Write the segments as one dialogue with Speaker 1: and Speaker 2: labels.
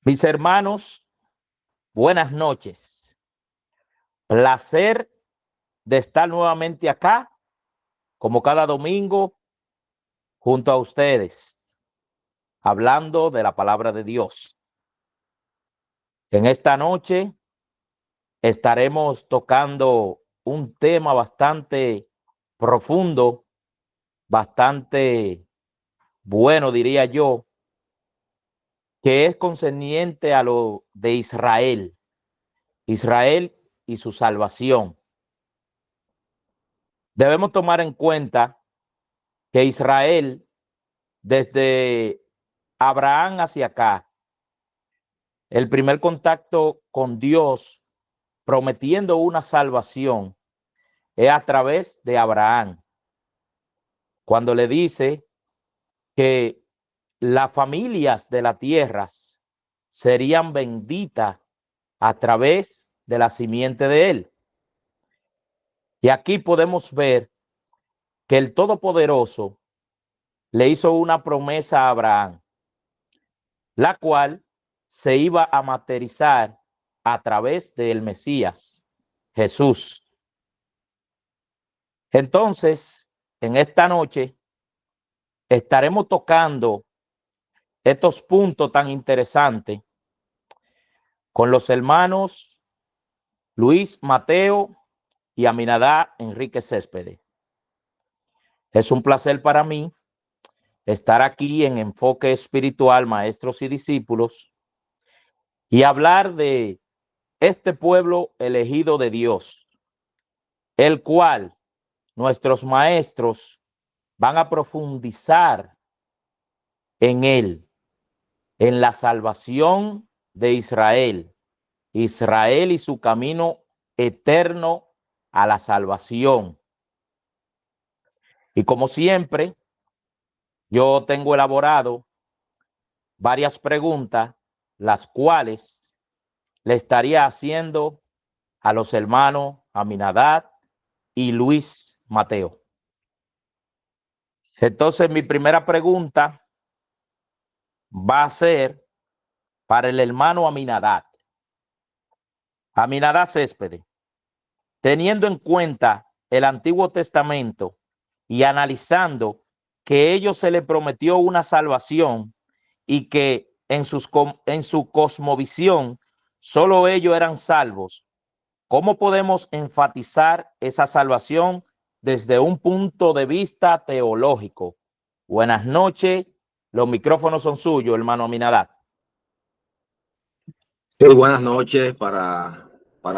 Speaker 1: Mis hermanos, buenas noches. Placer de estar nuevamente acá, como cada domingo, junto a ustedes, hablando de la palabra de Dios. En esta noche estaremos tocando un tema bastante profundo, bastante bueno, diría yo, que es concerniente a lo de Israel y su salvación. Debemos tomar en cuenta que Israel, desde Abraham hacia acá, el primer contacto con Dios prometiendo una salvación es a través de Abraham, cuando le dice que las familias de las tierras serían benditas a través de la simiente de él. Y aquí podemos ver que el Todopoderoso le hizo una promesa a Abraham, la cual se iba a materializar a través del Mesías, Jesús. Entonces, en esta noche estaremos tocando estos puntos tan interesantes con los hermanos Luis Mateo y Aminadá Enrique Céspedes. Es un placer para mí estar aquí en Enfoque Espiritual, Maestros y Discípulos, y hablar de este pueblo elegido de Dios, el cual nuestros maestros van a profundizar en él, en la salvación de Israel y su camino eterno a la salvación. Y como siempre, yo tengo elaborado varias preguntas, las cuales le estaría haciendo a los hermanos Aminadad y Luis Mateo. Entonces, mi primera pregunta va a ser para el hermano Aminadad. Aminadad Céspedes, teniendo en cuenta el Antiguo Testamento y analizando que ellos se les prometió una salvación y que en su cosmovisión solo ellos eran salvos, ¿cómo podemos enfatizar esa salvación desde un punto de vista teológico? Buenas noches, los micrófonos son suyos, hermano Aminadad.
Speaker 2: Sí, buenas noches para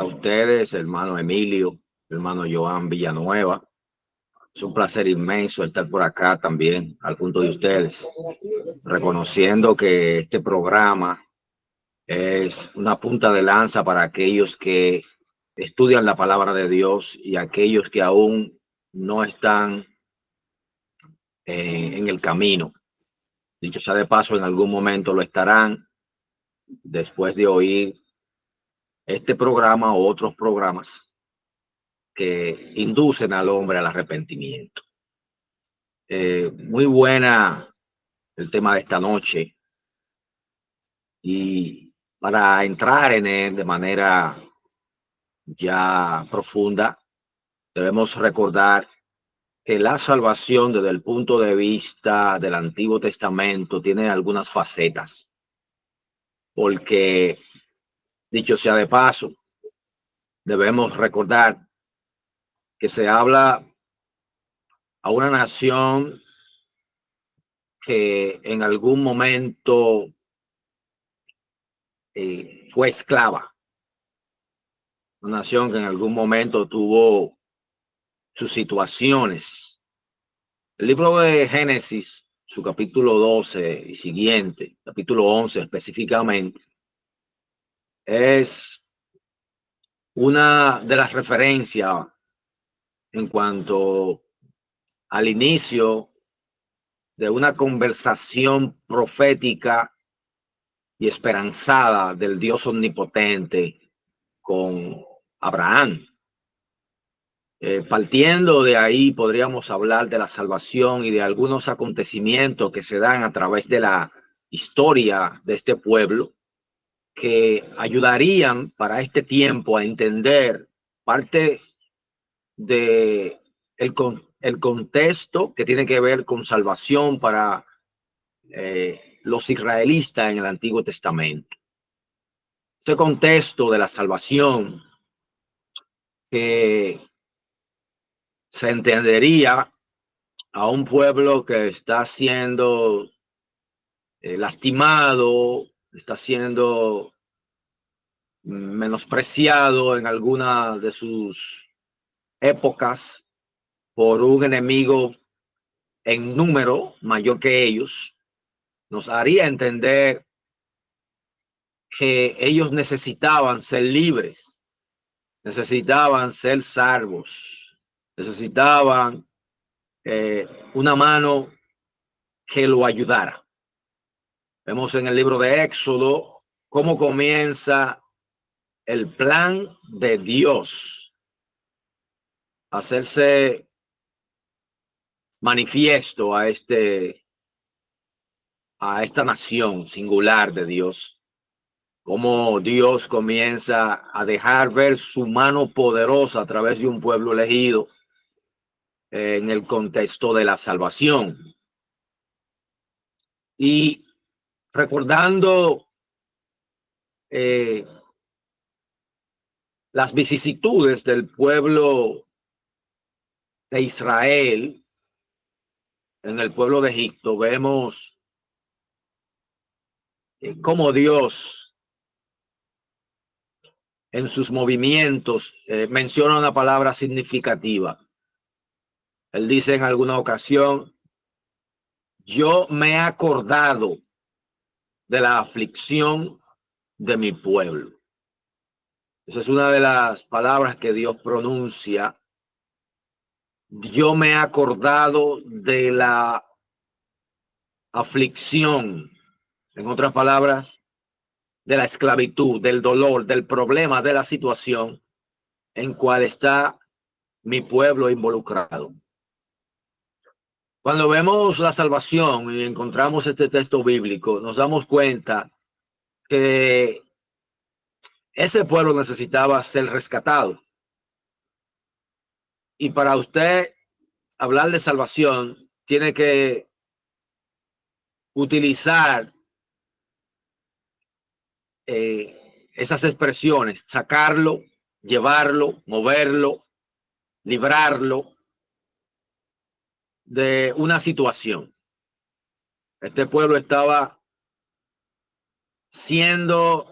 Speaker 2: ustedes, hermano Emilio, hermano Joan Villanueva. Es un placer inmenso estar por acá también al punto de ustedes, reconociendo que este programa es una punta de lanza para aquellos que estudian la palabra de Dios y aquellos que aún no están en el camino. Dicho sea de paso, en algún momento lo estarán después de oír este programa o otros programas que inducen al hombre al arrepentimiento. Muy buena el tema de esta noche, y para entrar en él de manera ya profunda, debemos recordar que la salvación desde el punto de vista del Antiguo Testamento tiene algunas facetas, porque dicho sea de paso, debemos recordar que se habla a una nación que en algún momento fue esclava, una nación que en algún momento tuvo sus situaciones. El libro de Génesis, su capítulo 12 y siguiente, capítulo 11 específicamente, es una de las referencias en cuanto al inicio de una conversación profética y esperanzada del Dios omnipotente con Abraham. Partiendo de ahí, podríamos hablar de la salvación y de algunos acontecimientos que se dan a través de la historia de este pueblo, que ayudarían para este tiempo a entender parte de el contexto que tiene que ver con salvación para los israelitas en el Antiguo Testamento. Ese contexto de la salvación que se entendería a un pueblo que está siendo lastimado, está siendo menospreciado en alguna de sus épocas por un enemigo en número mayor que ellos, nos haría entender que ellos necesitaban ser libres, necesitaban ser salvos, necesitaban una mano que lo ayudara. Vemos en el libro de Éxodo cómo comienza el plan de Dios a hacerse manifiesto a esta nación singular de Dios, cómo Dios comienza a dejar ver su mano poderosa a través de un pueblo elegido en el contexto de la salvación. Y recordando las vicisitudes del pueblo de Israel en el pueblo de Egipto, vemos cómo Dios en sus movimientos menciona una palabra significativa. Él dice en alguna ocasión: yo me he acordado de la aflicción de mi pueblo. Esa es una de las palabras que Dios pronuncia. Yo me he acordado de la aflicción, en otras palabras, de la esclavitud, del dolor, del problema, de la situación en cual está mi pueblo involucrado. Cuando vemos la salvación y encontramos este texto bíblico, nos damos cuenta que ese pueblo necesitaba ser rescatado. Y para usted hablar de salvación, tiene que utilizar esas expresiones, sacarlo, llevarlo, moverlo, librarlo de una situación. Este pueblo estaba siendo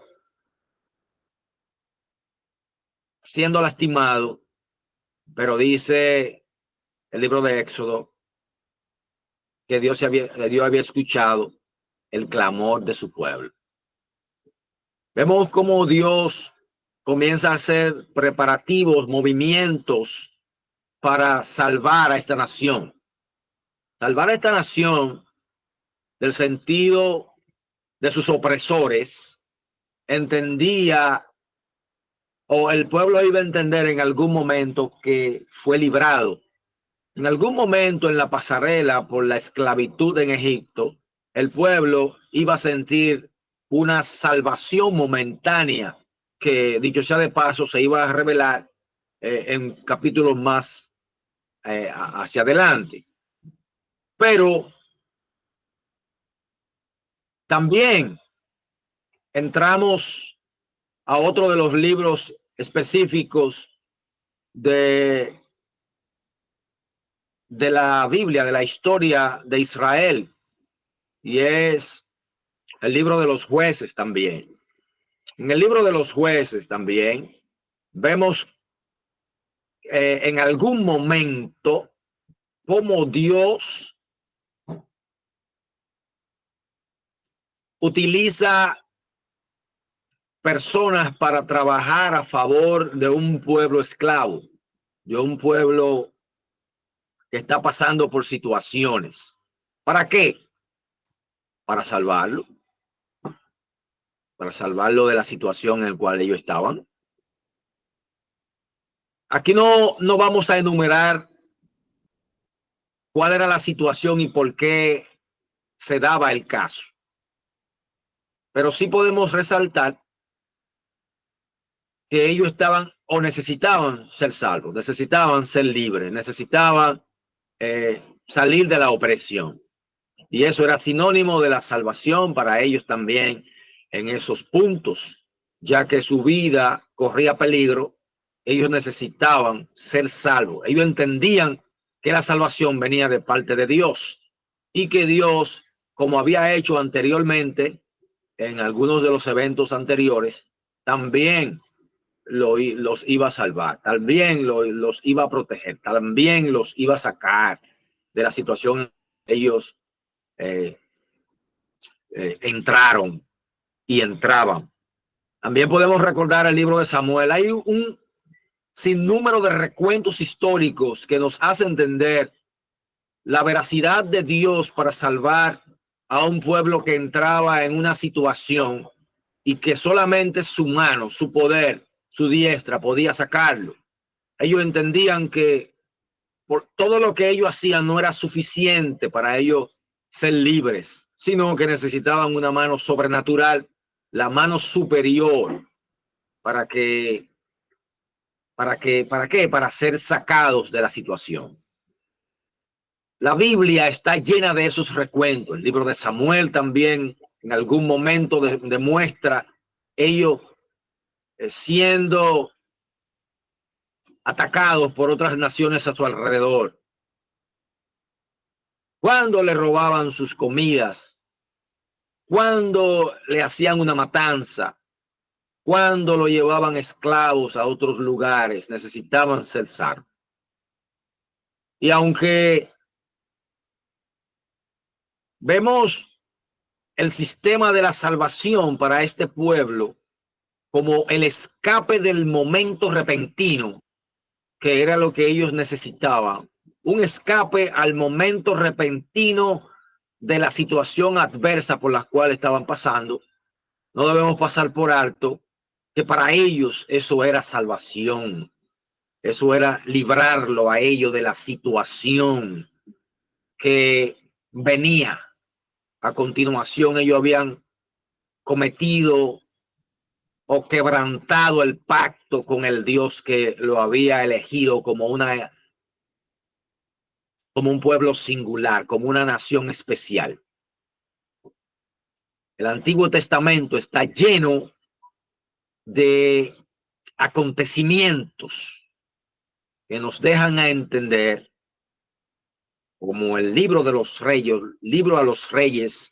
Speaker 2: lastimado, pero dice el libro de Éxodo que Dios había escuchado el clamor de su pueblo. Vemos cómo Dios comienza a hacer preparativos, movimientos para salvar a esta nación. Salvar a esta nación del sentido de sus opresores. Entendía, o el pueblo iba a entender en algún momento, que fue librado. En algún momento en la pasarela por la esclavitud en Egipto, el pueblo iba a sentir una salvación momentánea que, dicho sea de paso, se iba a revelar en capítulos más hacia adelante. Pero también entramos a otro de los libros específicos de la Biblia, de la historia de Israel, y es el libro de los Jueces también. En el libro de los Jueces también vemos en algún momento cómo Dios utiliza personas para trabajar a favor de un pueblo esclavo, de un pueblo que está pasando por situaciones. ¿Para qué? Para salvarlo. Para salvarlo de la situación en la cual ellos estaban. Aquí no vamos a enumerar cuál era la situación y por qué se daba el caso. Pero sí podemos resaltar que ellos estaban o necesitaban ser salvos, necesitaban ser libres, necesitaban salir de la opresión. Y eso era sinónimo de la salvación para ellos también en esos puntos, ya que su vida corría peligro. Ellos necesitaban ser salvos. Ellos entendían que la salvación venía de parte de Dios y que Dios, como había hecho anteriormente en algunos de los eventos anteriores, también los iba a salvar, también los iba a proteger, también los iba a sacar de la situación que ellos entraron y entraban. También podemos recordar el libro de Samuel. Hay un sinnúmero de recuentos históricos que nos hacen entender la veracidad de Dios para salvar a un pueblo que entraba en una situación y que solamente su mano, su poder, su diestra podía sacarlo. Ellos entendían que por todo lo que ellos hacían no era suficiente para ellos ser libres, sino que necesitaban una mano sobrenatural, la mano superior, para ser sacados de la situación. La Biblia está llena de esos recuentos. El libro de Samuel también en algún momento demuestra ellos siendo atacados por otras naciones a su alrededor. Cuando le robaban sus comidas, cuando le hacían una matanza, cuando lo llevaban esclavos a otros lugares, necesitaban ser salvos. Y aunque vemos el sistema de la salvación para este pueblo como el escape del momento repentino, que era lo que ellos necesitaban, un escape al momento repentino de la situación adversa por la cual estaban pasando, no debemos pasar por alto que para ellos eso era salvación. Eso era librarlo a ellos de la situación que venía a continuación. Ellos habían cometido o quebrantado el pacto con el Dios que lo había elegido como un pueblo singular, como una nación especial. El Antiguo Testamento está lleno de acontecimientos que nos dejan a entender, como el libro de los reyes, libro a los reyes,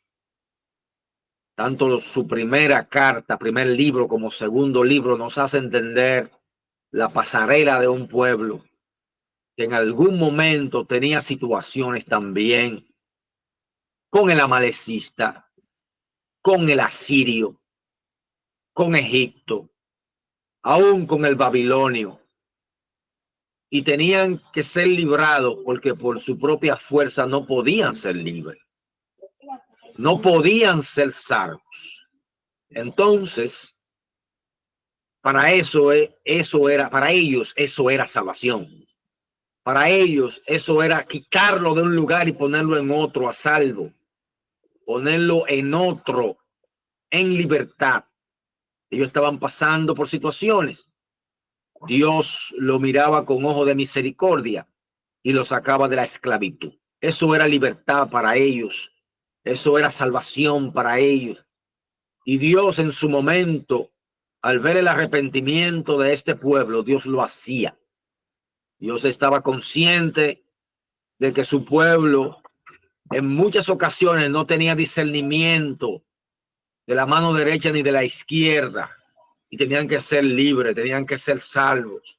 Speaker 2: tanto su primera carta, primer libro, como segundo libro, nos hace entender la pasarela de un pueblo que en algún momento tenía situaciones también con el amalecista, con el asirio, con Egipto, aún con el babilonio, y tenían que ser librados porque por su propia fuerza no podían ser libres, no podían ser salvos. Entonces, para ellos eso era salvación. Para ellos eso era quitarlo de un lugar y ponerlo en otro a salvo, ponerlo en otro en libertad. Ellos estaban pasando por situaciones. Dios lo miraba con ojo de misericordia y lo sacaba de la esclavitud. Eso era libertad para ellos. Eso era salvación para ellos. Y Dios en su momento, al ver el arrepentimiento de este pueblo, Dios lo hacía. Dios estaba consciente de que su pueblo en muchas ocasiones no tenía discernimiento de la mano derecha ni de la izquierda, y tenían que ser libres, tenían que ser salvos.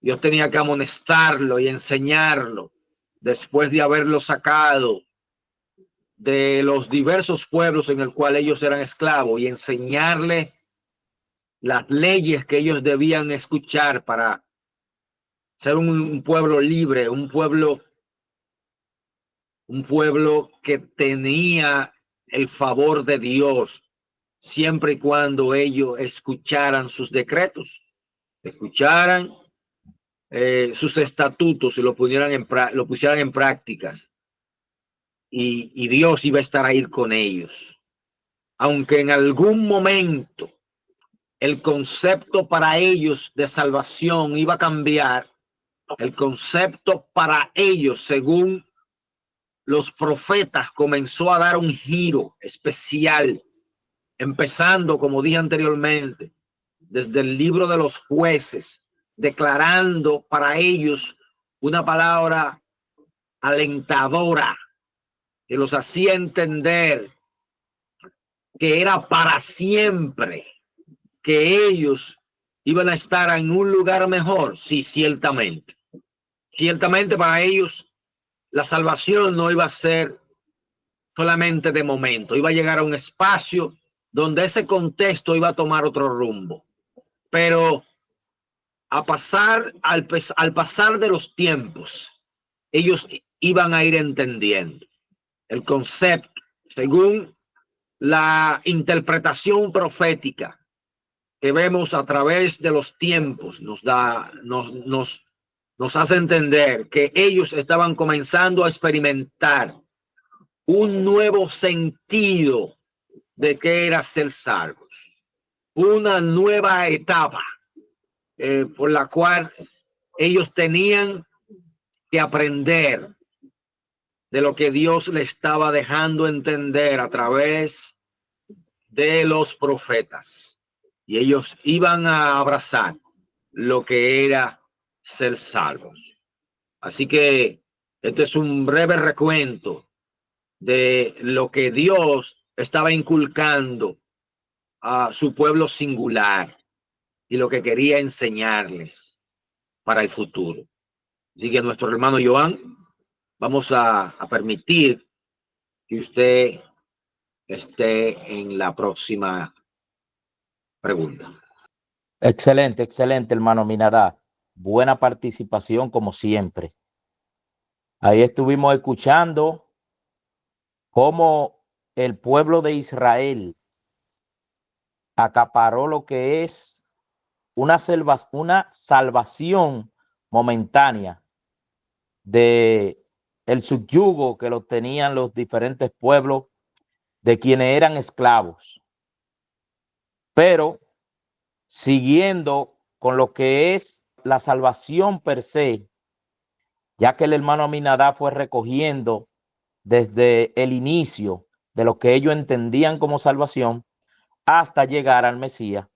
Speaker 2: Dios tenía que amonestarlo y enseñarlo después de haberlo sacado de los diversos pueblos en el cual ellos eran esclavos y enseñarle las leyes que ellos debían escuchar para ser un pueblo libre, un pueblo que tenía el favor de Dios, siempre y cuando ellos escucharan sus decretos, escucharan sus estatutos y lo pusieran en prácticas, y Dios iba a estar ahí con ellos. Aunque en algún momento el concepto para ellos de salvación iba a cambiar. El concepto para ellos, según los profetas, comenzó a dar un giro especial, empezando, como dije anteriormente, desde el libro de los Jueces, declarando para ellos una palabra alentadora que los hacía entender que era para siempre, que ellos iban a estar en un lugar mejor. Sí, ciertamente. Ciertamente para ellos la salvación no iba a ser solamente de momento, iba a llegar a un espacio donde ese contexto iba a tomar otro rumbo. Pero al pasar de los tiempos, ellos iban a ir entendiendo el concepto según la interpretación profética que vemos a través de los tiempos. Nos hace entender que ellos estaban comenzando a experimentar un nuevo sentido de qué era ser salvos, una nueva etapa por la cual ellos tenían que aprender de lo que Dios le estaba dejando entender a través de los profetas, y ellos iban a abrazar lo que era ser salvos. Así que este es un breve recuento de lo que Dios estaba inculcando a su pueblo singular y lo que quería enseñarles para el futuro. Así que nuestro hermano Joan, vamos a permitir que usted esté en la próxima pregunta.
Speaker 1: Excelente, excelente, hermano Aminadab. Buena participación como siempre. Ahí estuvimos escuchando cómo el pueblo de Israel acaparó lo que es una salvación momentánea de el subyugo que lo tenían los diferentes pueblos de quienes eran esclavos. Pero siguiendo con lo que es la salvación per se, ya que el hermano Aminadab fue recogiendo desde el inicio de lo que ellos entendían como salvación hasta llegar al Mesías.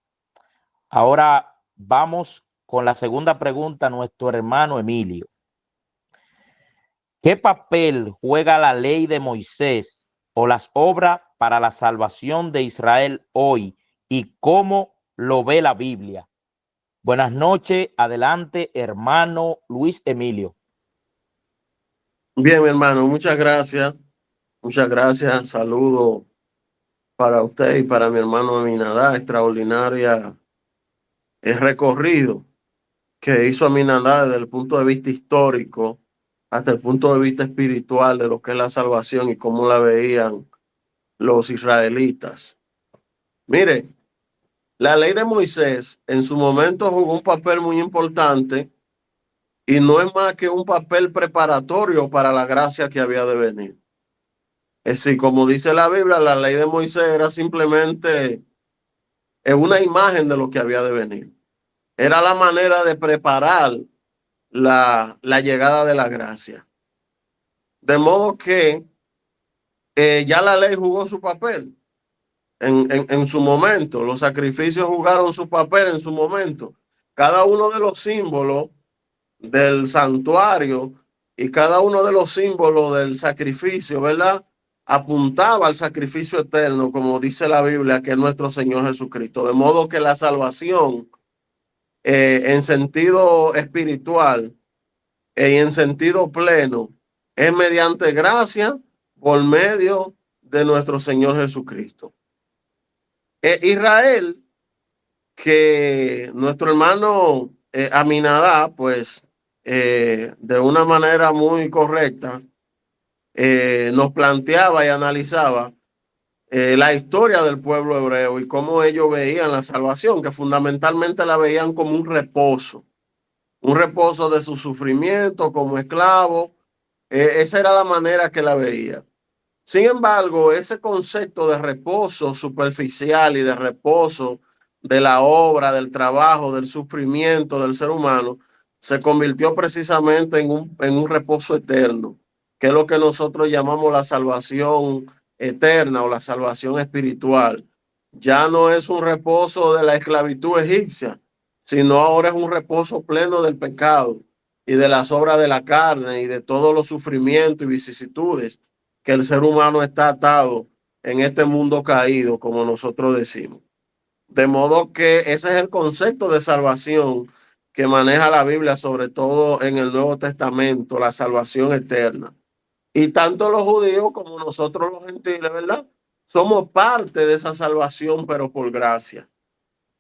Speaker 1: Ahora vamos con la segunda pregunta a nuestro hermano Emilio. ¿Qué papel juega la ley de Moisés o las obras para la salvación de Israel hoy y cómo lo ve la Biblia? Buenas noches, adelante, hermano Luis Emilio.
Speaker 3: Bien, mi hermano, muchas gracias. Muchas gracias. Saludo para usted y para mi hermano Aminadab. Extraordinaria el recorrido que hizo Aminadab desde el punto de vista histórico hasta el punto de vista espiritual de lo que es la salvación y cómo la veían los israelitas. Mire, la ley de Moisés en su momento jugó un papel muy importante y no es más que un papel preparatorio para la gracia que había de venir. Es decir, como dice la Biblia, la ley de Moisés era simplemente una imagen de lo que había de venir. Era la manera de preparar la llegada de la gracia. De modo que ya la ley jugó su papel en su momento. Los sacrificios jugaron su papel en su momento. Cada uno de los símbolos del santuario y cada uno de los símbolos del sacrificio, ¿verdad?, apuntaba al sacrificio eterno, como dice la Biblia, que es nuestro Señor Jesucristo. De modo que la salvación en sentido espiritual y en sentido pleno es mediante gracia por medio de nuestro Señor Jesucristo. Israel, que nuestro hermano Aminadab, pues de una manera muy correcta, nos planteaba y analizaba la historia del pueblo hebreo y cómo ellos veían la salvación, que fundamentalmente la veían como un reposo de su sufrimiento como esclavo. Esa era la manera que la veía. Sin embargo, ese concepto de reposo superficial y de reposo de la obra, del trabajo, del sufrimiento del ser humano, se convirtió precisamente en un reposo eterno, que es lo que nosotros llamamos la salvación eterna o la salvación espiritual. Ya no es un reposo de la esclavitud egipcia, sino ahora es un reposo pleno del pecado y de las obras de la carne y de todos los sufrimientos y vicisitudes que el ser humano está atado en este mundo caído, como nosotros decimos. De modo que ese es el concepto de salvación que maneja la Biblia, sobre todo en el Nuevo Testamento, la salvación eterna. Y tanto los judíos como nosotros los gentiles, ¿verdad? Somos parte de esa salvación, pero por gracia.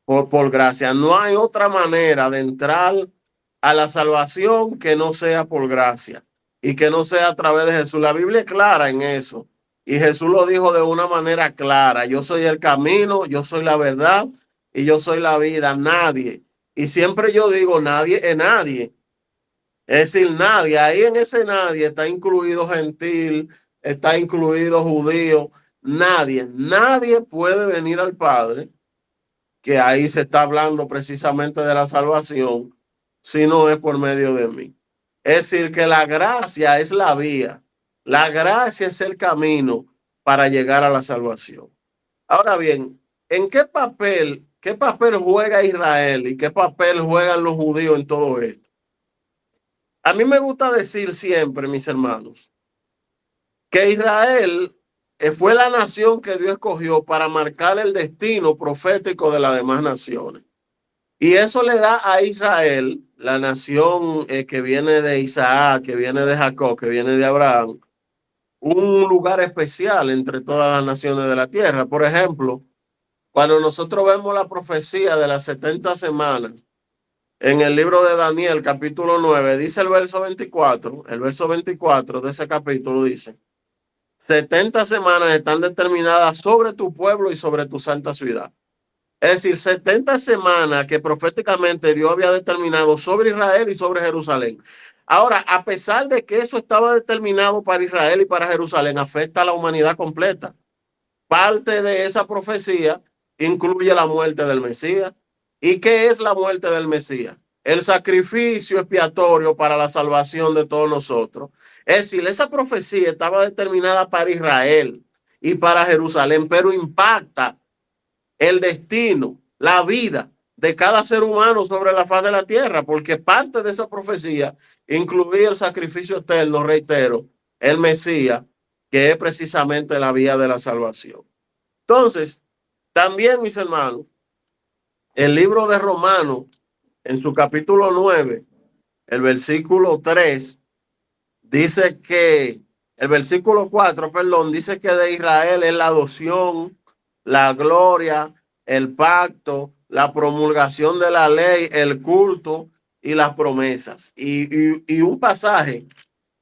Speaker 3: Por gracia. No hay otra manera de entrar a la salvación que no sea por gracia y que no sea a través de Jesús. La Biblia es clara en eso. Y Jesús lo dijo de una manera clara. Yo soy el camino, yo soy la verdad y yo soy la vida. Nadie. Y siempre yo digo nadie es nadie. Es decir, nadie. Ahí en ese nadie está incluido gentil, está incluido judío. Nadie. Nadie puede venir al Padre, que ahí se está hablando precisamente de la salvación, si no es por medio de mí. Es decir, que la gracia es la vía, la gracia es el camino para llegar a la salvación. Ahora bien, ¿en qué papel juega Israel y qué papel juegan los judíos en todo esto? A mí me gusta decir siempre, mis hermanos, que Israel fue la nación que Dios escogió para marcar el destino profético de las demás naciones. Y eso le da a Israel, la nación que viene de Isaac, que viene de Jacob, que viene de Abraham, un lugar especial entre todas las naciones de la tierra. Por ejemplo, cuando nosotros vemos la profecía de las 70 semanas en el libro de Daniel, capítulo 9, dice el verso 24 de ese capítulo dice: 70 semanas están determinadas sobre tu pueblo y sobre tu santa ciudad. Es decir, 70 semanas que proféticamente Dios había determinado sobre Israel y sobre Jerusalén. Ahora, a pesar de que eso estaba determinado para Israel y para Jerusalén, afecta a la humanidad completa. Parte de esa profecía incluye la muerte del Mesías. ¿Y qué es la muerte del Mesías? El sacrificio expiatorio para la salvación de todos nosotros. Es decir, esa profecía estaba determinada para Israel y para Jerusalén, pero impacta el destino, la vida de cada ser humano sobre la faz de la tierra, porque parte de esa profecía incluía el sacrificio eterno, reitero, el Mesías, que es precisamente la vía de la salvación. Entonces, también, mis hermanos, el libro de Romanos, en su capítulo 9, el versículo 3, dice que, el versículo 4, perdón, dice que de Israel es la adopción, la gloria, el pacto, la promulgación de la ley, el culto y las promesas. Y un pasaje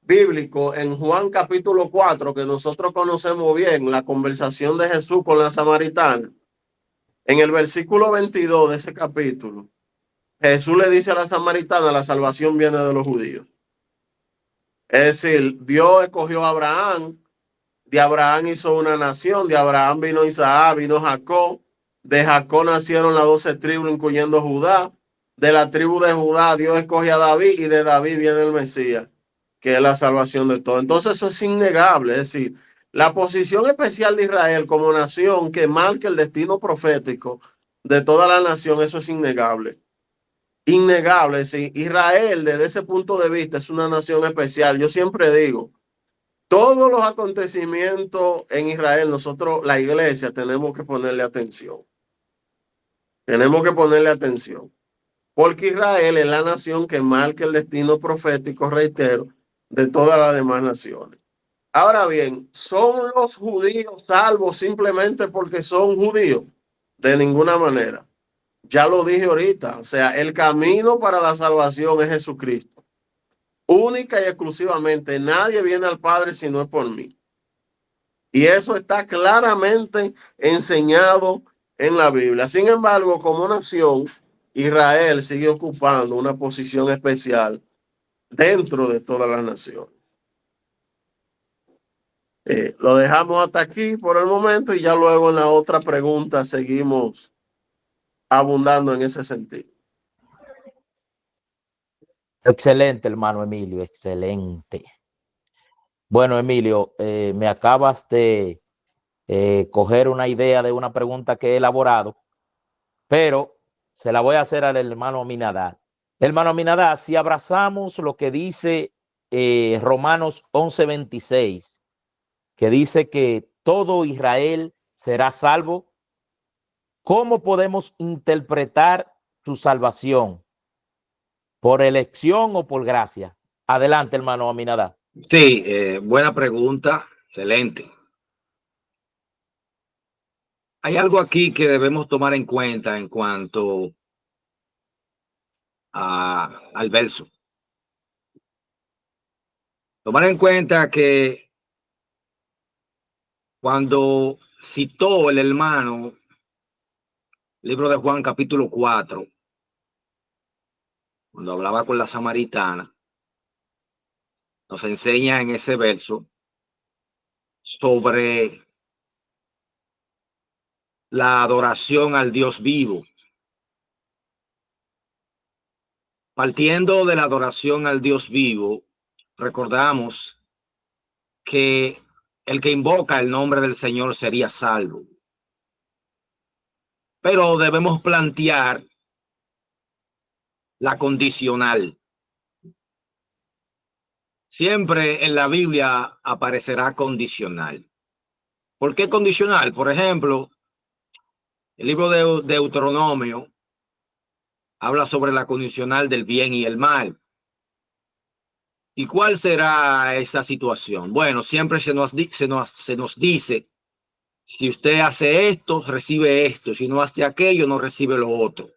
Speaker 3: bíblico en Juan capítulo 4, que nosotros conocemos bien, la conversación de Jesús con la samaritana. En el versículo 22 de ese capítulo, Jesús le dice a la samaritana: la salvación viene de los judíos. Es decir, Dios escogió a Abraham, de Abraham hizo una nación, de Abraham vino Isaac, vino Jacob, de Jacob nacieron las 12 tribus, incluyendo Judá. De la tribu de Judá Dios escoge a David y de David viene el Mesías, que es la salvación de todo. Entonces eso es innegable, es decir, la posición especial de Israel como nación que marca el destino profético de toda la nación, eso es innegable. Innegable, sí. Israel, desde ese punto de vista, es una nación especial. Yo siempre digo, todos los acontecimientos en Israel, nosotros, la iglesia, tenemos que ponerle atención. Tenemos que ponerle atención. Porque Israel es la nación que marca el destino profético, reitero, de todas las demás naciones. Ahora bien, ¿son los judíos salvos simplemente porque son judíos? De ninguna manera. Ya lo dije ahorita, o sea, el camino para la salvación es Jesucristo. Única y exclusivamente, nadie viene al Padre si no es por mí. Y eso está claramente enseñado en la Biblia. Sin embargo, como nación, Israel sigue ocupando una posición especial dentro de todas las naciones. Lo dejamos hasta aquí por el momento y ya luego en la otra pregunta seguimos abundando en ese sentido.
Speaker 1: Excelente, hermano Emilio, excelente. Bueno, Emilio, me acabas de coger una idea de una pregunta que he elaborado, pero se la voy a hacer al hermano Aminadab. Hermano Aminadab, si abrazamos lo que dice Romanos 11:26, que dice que todo Israel será salvo, ¿cómo podemos interpretar su salvación? ¿Por elección o por gracia? Adelante, hermano Aminadab.
Speaker 2: Sí, buena pregunta, excelente. Hay algo aquí que debemos tomar en cuenta en cuanto al verso. Tomar en cuenta que cuando citó el hermano libro de Juan capítulo 4, cuando hablaba con la samaritana, nos enseña en ese verso sobre la adoración al Dios vivo. Partiendo de la adoración al Dios vivo, recordamos que el que invoca el nombre del Señor sería salvo. Pero debemos plantear la condicional. Siempre en la Biblia aparecerá condicional. ¿Por qué condicional? Por ejemplo, el libro de Deuteronomio habla sobre la condicional del bien y el mal. ¿Y cuál será esa situación? Bueno, siempre se nos dice, si usted hace esto, recibe esto. Si no hace aquello, no recibe lo otro.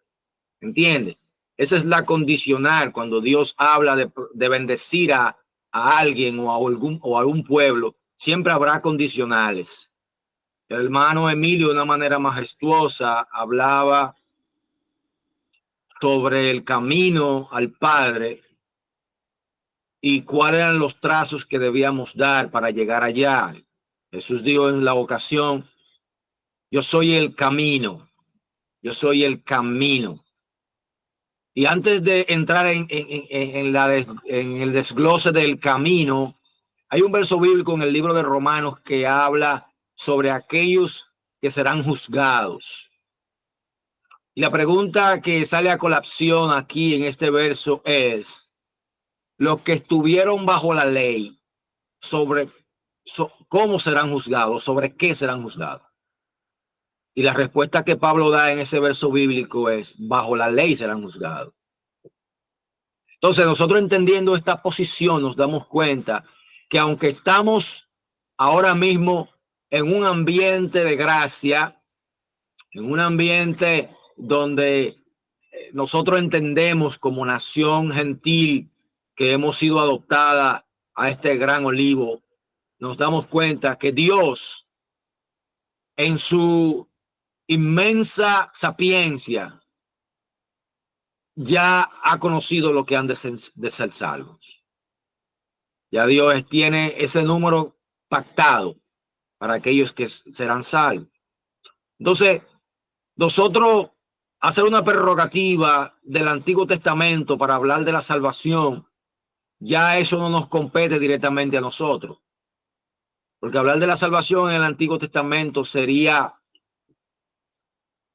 Speaker 2: ¿Entiende? Esa es la condicional cuando Dios habla de bendecir a alguien o a algún pueblo. Siempre habrá condicionales. El hermano Emilio de una manera majestuosa hablaba sobre el camino al Padre y cuáles eran los trazos que debíamos dar para llegar allá. Jesús dijo en la ocasión, yo soy el camino, yo soy el camino. Y antes de entrar en el desglose del camino, hay un verso bíblico en el libro de Romanos que habla sobre aquellos que serán juzgados. Y la pregunta que sale a colación aquí en este verso es, los que estuvieron bajo la ley, ¿cómo serán juzgados? ¿Sobre qué serán juzgados? Y la respuesta que Pablo da en ese verso bíblico es, bajo la ley serán juzgados. Entonces, nosotros entendiendo esta posición, nos damos cuenta que aunque estamos ahora mismo en un ambiente de gracia, en un ambiente donde nosotros entendemos como nación gentil que hemos sido adoptada a este gran olivo, nos damos cuenta que Dios, en su inmensa sapiencia, ya ha conocido lo que han de ser salvos. Ya Dios tiene ese número pactado para aquellos que serán salvos. Entonces, nosotros hacer una prerrogativa del Antiguo Testamento para hablar de la salvación, ya eso no nos compete directamente a nosotros. Porque hablar de la salvación en el Antiguo Testamento sería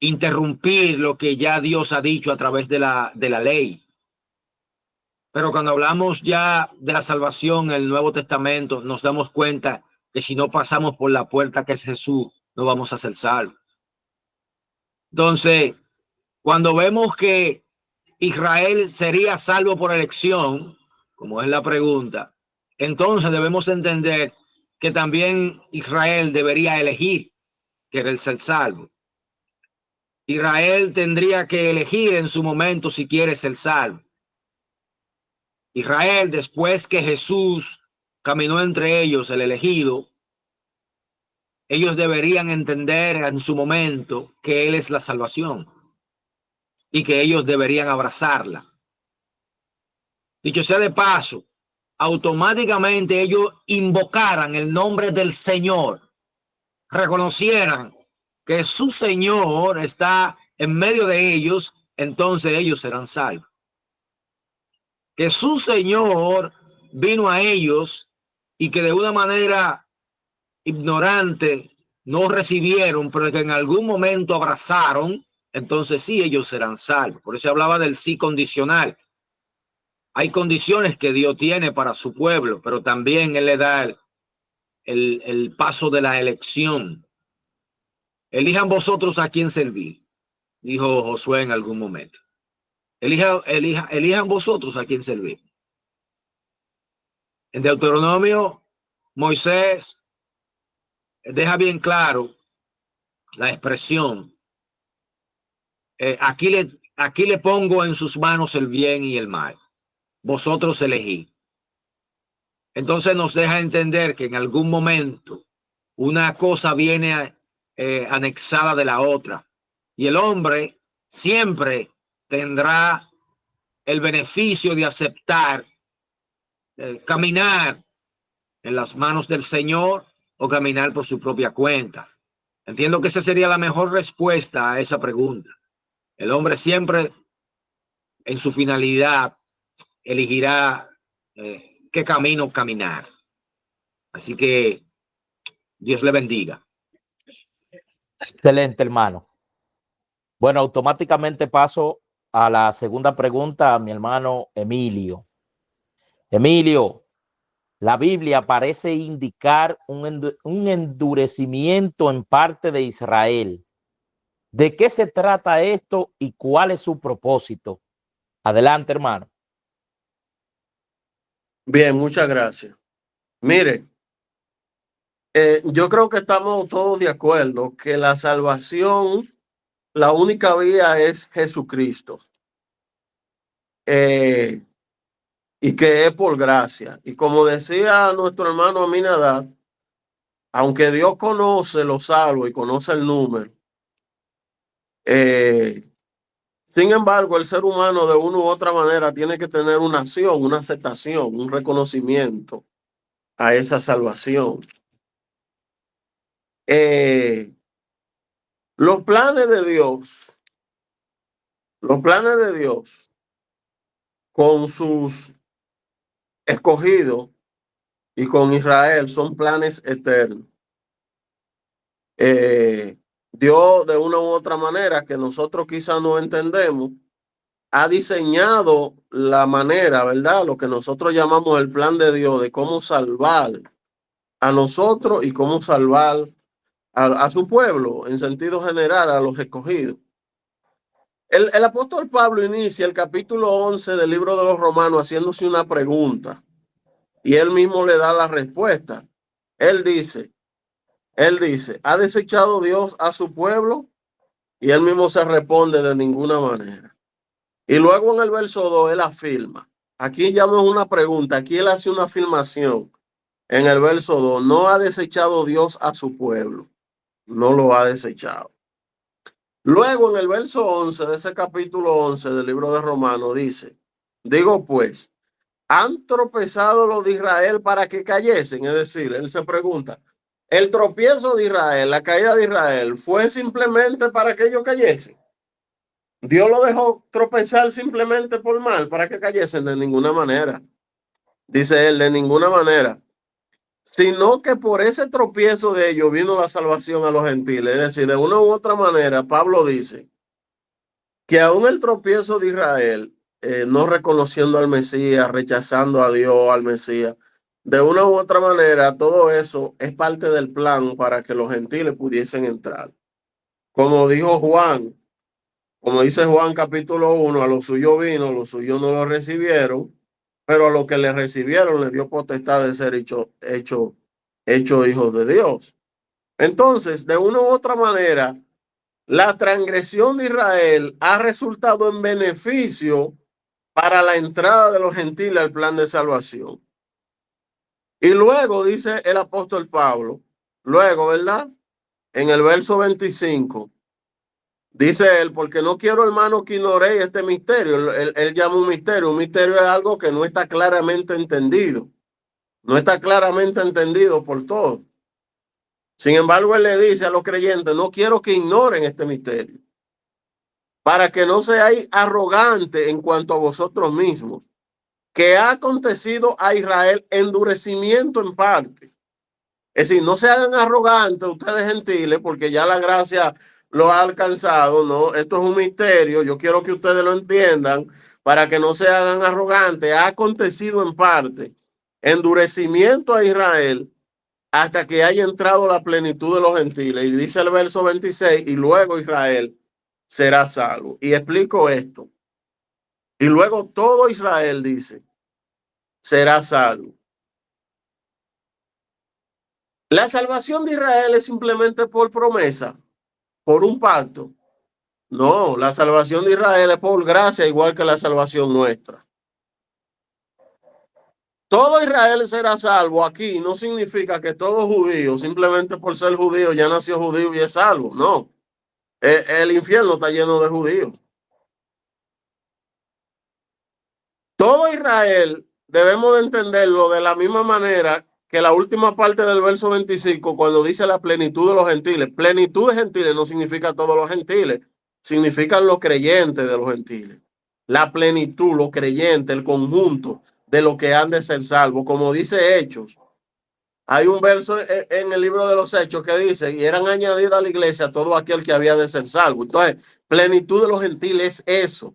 Speaker 2: interrumpir lo que ya Dios ha dicho a través de la ley. Pero cuando hablamos ya de la salvación en el Nuevo Testamento, nos damos cuenta que si no pasamos por la puerta que es Jesús, no vamos a ser salvos. Entonces, cuando vemos que Israel sería salvo por elección, como es la pregunta, entonces debemos entender que también Israel debería elegir querer ser salvo. Israel tendría que elegir en su momento si quiere ser salvo. Israel, después que Jesús caminó entre ellos, el elegido, ellos deberían entender en su momento que Él es la salvación y que ellos deberían abrazarla. Dicho sea de paso, automáticamente ellos invocaran el nombre del Señor, reconocieran que su Señor está en medio de ellos, entonces ellos serán salvos. Que su Señor vino a ellos y que de una manera ignorante no recibieron, pero que en algún momento abrazaron, entonces sí ellos serán salvos. Por eso hablaba del sí condicional. Hay condiciones que Dios tiene para su pueblo, pero también Él le da el paso de la elección. Elijan vosotros a quién servir, dijo Josué en algún momento. Elijan vosotros a quién servir. En Deuteronomio, Moisés deja bien claro la expresión. Aquí le pongo en sus manos el bien y el mal. Vosotros elegí. Entonces nos deja entender que en algún momento una cosa viene anexada de la otra. Y el hombre siempre tendrá el beneficio de aceptar caminar en las manos del Señor o caminar por su propia cuenta. Entiendo que esa sería la mejor respuesta a esa pregunta. El hombre siempre en su finalidad elegirá qué camino caminar. Así que Dios le bendiga.
Speaker 1: Excelente, hermano. Bueno, automáticamente paso a la segunda pregunta a mi hermano Emilio. Emilio, la Biblia parece indicar un endurecimiento en parte de Israel. ¿De qué se trata esto y cuál es su propósito? Adelante, hermano.
Speaker 3: Bien, muchas gracias. Mire, yo creo que estamos todos de acuerdo que la salvación, la única vía es Jesucristo. Y que es por gracia. Y como decía nuestro hermano Aminadab, aunque Dios conoce los salvos y conoce el número, sin embargo, el ser humano de una u otra manera tiene que tener una acción, una aceptación, un reconocimiento a esa salvación. Los planes de Dios con sus escogidos y con Israel son planes eternos. Dios, de una u otra manera que nosotros quizás no entendemos, ha diseñado la manera, ¿verdad? Lo que nosotros llamamos el plan de Dios de cómo salvar a nosotros y cómo salvar a su pueblo, en sentido general, a los escogidos. El apóstol Pablo inicia el capítulo 11 del libro de los Romanos haciéndose una pregunta y él mismo le da la respuesta. Él dice, ¿ha desechado Dios a su pueblo? Y él mismo se responde de ninguna manera. Y luego en el verso 2 él afirma, aquí ya no es una pregunta, aquí él hace una afirmación. En el verso 2, no ha desechado Dios a su pueblo, no lo ha desechado. Luego en el verso 11 de ese capítulo 11 del libro de Romanos dice, digo pues, ¿han tropezado los de Israel para que cayesen? Es decir, él se pregunta, ¿el tropiezo de Israel, la caída de Israel, fue simplemente para que ellos cayesen? ¿Dios lo dejó tropezar simplemente por mal para que cayesen? De ninguna manera. Dice él, de ninguna manera. Sino que por ese tropiezo de ellos vino la salvación a los gentiles. Es decir, de una u otra manera, Pablo dice que aún el tropiezo de Israel, no reconociendo al Mesías, rechazando a Dios, al Mesías, de una u otra manera, todo eso es parte del plan para que los gentiles pudiesen entrar. Como dijo Juan, como dice Juan capítulo 1, a los suyos vino, los suyos no lo recibieron, pero a los que le recibieron les dio potestad de ser hecho hijos de Dios. Entonces, de una u otra manera, la transgresión de Israel ha resultado en beneficio para la entrada de los gentiles al plan de salvación. Y luego dice el apóstol Pablo, luego, ¿verdad? En el verso 25, dice él, porque no quiero, hermano, que ignoréis este misterio. Él llama un misterio es algo que no está claramente entendido. No está claramente entendido por todos. Sin embargo, él le dice a los creyentes, no quiero que ignoren este misterio. para que no seáis arrogantes en cuanto a vosotros mismos, que ha acontecido a Israel endurecimiento en parte. Es decir, no se hagan arrogantes ustedes gentiles, porque ya la gracia lo ha alcanzado, ¿no? Esto es un misterio, yo quiero que ustedes lo entiendan, para que no se hagan arrogantes. Ha acontecido en parte endurecimiento a Israel hasta que haya entrado la plenitud de los gentiles. Y dice el verso 26, y luego Israel será salvo. Y explico esto. Y luego todo Israel, dice, será salvo. La salvación de Israel es simplemente por promesa, por un pacto. No, la salvación de Israel es por gracia, igual que la salvación nuestra. Todo Israel será salvo aquí no significa que todo judío, simplemente por ser judío, ya nació judío y es salvo. No, el infierno está lleno de judíos. Todo Israel debemos de entenderlo de la misma manera que la última parte del verso 25, cuando dice la plenitud de los gentiles. Plenitud de gentiles no significa todos los gentiles, significan los creyentes de los gentiles. La plenitud, los creyentes, el conjunto de lo que han de ser salvos, como dice Hechos. Hay un verso en el libro de los Hechos que dice, y eran añadidos a la iglesia todo aquel que había de ser salvo. Entonces, plenitud de los gentiles es eso.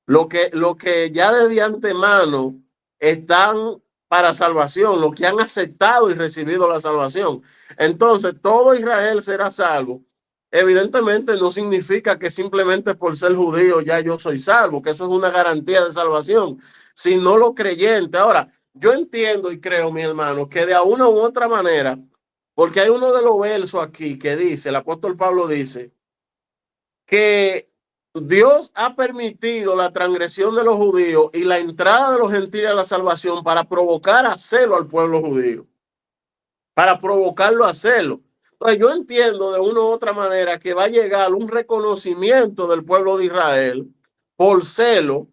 Speaker 3: Lo que ya desde antemano están para salvación, los que han aceptado y recibido la salvación. Entonces, todo Israel será salvo. Evidentemente no significa que simplemente por ser judío ya yo soy salvo, que eso es una garantía de salvación, sino los creyentes. Ahora, yo entiendo y creo, mi hermano, que de una u otra manera, porque hay uno de los versos aquí que dice, el apóstol Pablo dice, que Dios ha permitido la transgresión de los judíos y la entrada de los gentiles a la salvación para provocar a celo al pueblo judío, para provocarlo a celo. Entonces yo entiendo de una u otra manera que va a llegar un reconocimiento del pueblo de Israel por celo,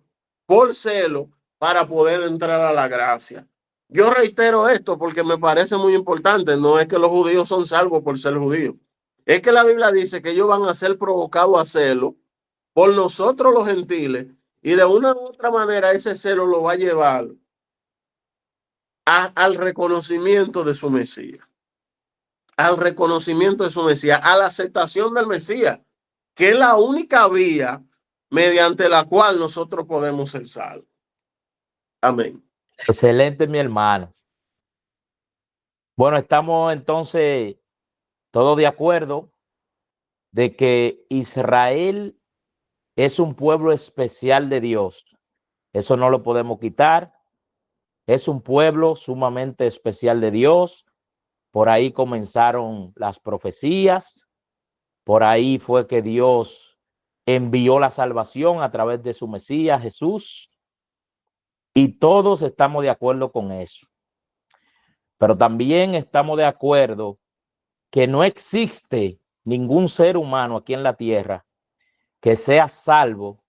Speaker 3: para poder entrar a la gracia. Yo reitero esto porque me parece muy importante. No es que los judíos son salvos por ser judíos. Es que la Biblia dice que ellos van a ser provocados a celo por nosotros los gentiles, y de una u otra manera ese celo lo va a llevar al reconocimiento de su Mesías, al reconocimiento de su Mesías, a la aceptación del Mesías, que es la única vía mediante la cual nosotros podemos ser salvos. Amén.
Speaker 1: Excelente, mi hermano. Bueno, estamos entonces todos de acuerdo de que Israel es un pueblo especial de Dios. Eso no lo podemos quitar. Es un pueblo sumamente especial de Dios. Por ahí comenzaron las profecías. Por ahí fue que Dios envió la salvación a través de su Mesías, Jesús. Y todos estamos de acuerdo con eso. Pero también estamos de acuerdo que no existe ningún ser humano aquí en la tierra que sea salvo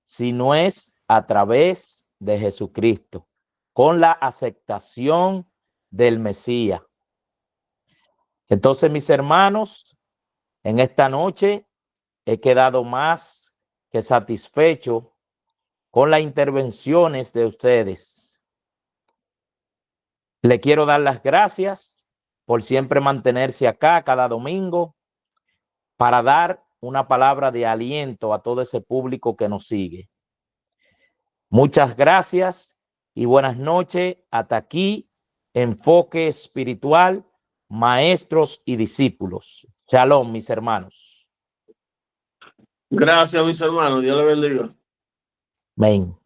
Speaker 1: si no es a través de Jesucristo, con la aceptación del Mesías. Entonces, mis hermanos, en esta noche he quedado más que satisfecho con las intervenciones de ustedes. Le quiero dar las gracias por siempre mantenerse acá cada domingo para dar una palabra de aliento a todo ese público que nos sigue. Muchas gracias y buenas noches. Hasta aquí, Enfoque Espiritual, Maestros y Discípulos. Shalom, mis hermanos.
Speaker 3: Gracias, mis hermanos. Dios les bendiga.
Speaker 1: Amén.